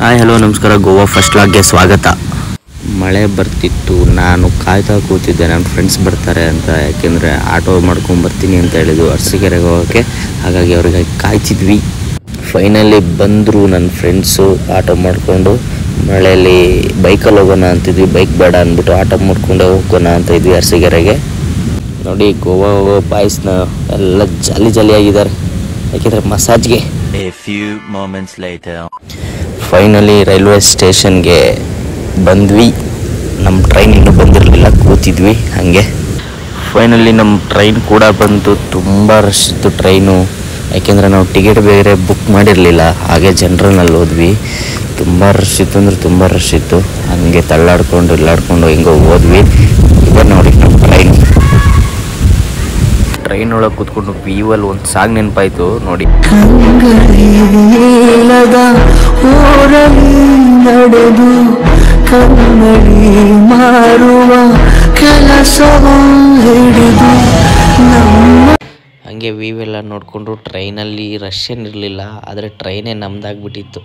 Hi hello ನಮಸ್ಕಾರ. Goa first ಲಾಗ್ಗೆ ಸ್ವಾಗತ. ಮಳೆ ಬರ್ತಿತ್ತು, ನಾನು ಕಾಯ್ತಾ ಕೂತಿದ್ದೆ ನನ್ನ ಫ್ರೆಂಡ್ಸ್ ಬರ್ತಾರೆ ಅಂತ. ಯಾಕೆಂದರೆ ಆಟೋ ಮಾಡ್ಕೊಂಡು ಬರ್ತೀನಿ ಅಂತ ಹೇಳಿದ್ರು ಅರಸೀಕೆರೆಗೆ ಹೋಗೋಕ್ಕೆ. ಹಾಗಾಗಿ ಅವ್ರಿಗೆ ಕಾಯ್ತಿದ್ವಿ. ಫೈನಲಿ ಬಂದರು ನನ್ನ ಫ್ರೆಂಡ್ಸು ಆಟೋ ಮಾಡಿಕೊಂಡು. ಮಳೆಯಲ್ಲಿ ಬೈಕಲ್ಲಿ ಹೋಗೋಣ ಅಂತಿದ್ವಿ, ಬೈಕ್ ಬೇಡ ಅಂದ್ಬಿಟ್ಟು ಆಟೋ ಮಾಡ್ಕೊಂಡೆ ಹೋಗೋಣ ಅಂತ ಇದ್ವಿ ಅರಸೀಕೆರೆಗೆ. ನೋಡಿ ಗೋವಾ ಹೋಗೋ ಬಾಯ್ಸ್ನ ಎಲ್ಲ ಜಾಲಿಯಾಗಿದ್ದಾರೆ, ಯಾಕೆಂದರೆ ಮಸಾಜ್ಗೆ. ಫೈನಲಿ ರೈಲ್ವೆ ಸ್ಟೇಷನ್ಗೆ ಬಂದ್ವಿ. ನಮ್ಮ ಟ್ರೈನ್ ಇನ್ನೂ ಬಂದಿರಲಿಲ್ಲ, ಕೂತಿದ್ವಿ ಹಾಗೆ. ಫೈನಲಿ ನಮ್ಮ ಟ್ರೈನ್ ಕೂಡ ಬಂತು. ತುಂಬ ರಶ್ ಇತ್ತು ಟ್ರೈನು, ಯಾಕೆಂದರೆ ನಾವು ಟಿಕೆಟ್ ಬೇರೆ ಬುಕ್ ಮಾಡಿರಲಿಲ್ಲ. ಹಾಗೆ ಜನರಲ್ನಲ್ಲಿ ಹೋದ್ವಿ. ತುಂಬ ರಶ್ ಇತ್ತು ಅಂದರೆ ತುಂಬ ರಶ್ ಇತ್ತು. ಹಾಗೆ ತಳ್ಳಾಡ್ಕೊಂಡು ಹಿಂಗೋ ಹೋದ್ವಿ. ಈಗ ನೋಡಿ ನಮ್ಮ ಟ್ರೈನ್ ಒಳಗೆ ಕೂತ್ಕೊಂಡು ವ್ಯೂವಲ್ಲಿ ಒಂದು ಸಾಂಗ್ ನೆನಪಾಯಿತು ನೋಡಿ. ನಡೆದು ಕನ್ನಡಿ ಮಾರುವ ಕೆಲಸ ಹಿಡಿದು ಹಂಗೆ ವ್ಯೂವೆಲ್ಲ ನೋಡಿಕೊಂಡು. ಟ್ರೈನಲ್ಲಿ ರಶ್ ಏನಿರಲಿಲ್ಲ, ಆದರೆ ಟ್ರೈನೇ ನಮ್ದಾಗ್ಬಿಟ್ಟಿತ್ತು.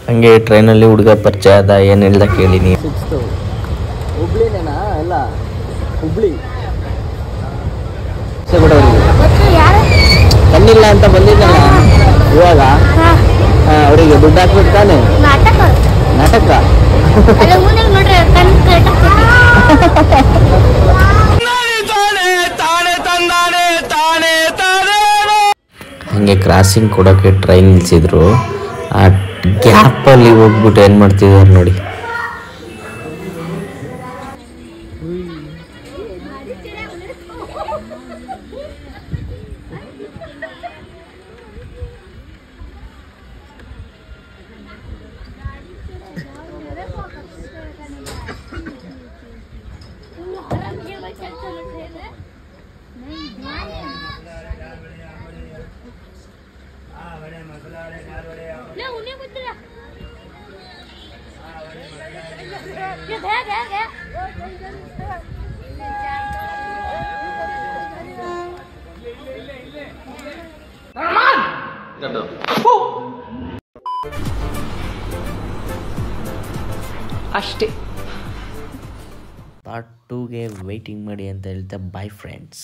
ಹಂಗೆ ಟ್ರೈನಲ್ಲಿ ಹುಡುಗ ಪರಿಚಯ ಅದ, ಏನಿಲ್ಲ ಕೇಳಿನಿ. ಹುಬ್ಳಿನೇನಾ? ಎಲ್ಲ ಹುಬ್ಳಿ ಕಣ್ಣಿಲ್ಲ ಅಂತ ಬಂದಿದ್ದಲ್ಲ ಇವಾಗ. ಅವರಿಗೆ ದುಡ್ಡು ಹಾಕ್ಬಿಟ್ಟು ತಾನೆ ನಾಟಕ. ಹಂಗೆ ಕ್ರಾಸಿಂಗ್ ಕೊಡೋಕ್ಕೆ ಟ್ರೈನ್ ನಿಲ್ಸಿದ್ರು. ಆ ಗ್ಯಾಪಲ್ಲಿ ಹೋಗ್ಬಿಟ್ಟು ಏನು ಮಾಡ್ತಿದ್ದಾರೆ ನೋಡಿ. ಅಷ್ಟೇ. ಪಾರ್ಟ್ 2ಗೆ ವೆಯ್ಟಿಂಗ್ ಮಾಡಿ ಅಂತ ಹೇಳ್ತಾ ಬಾಯ್ ಫ್ರೆಂಡ್ಸ್.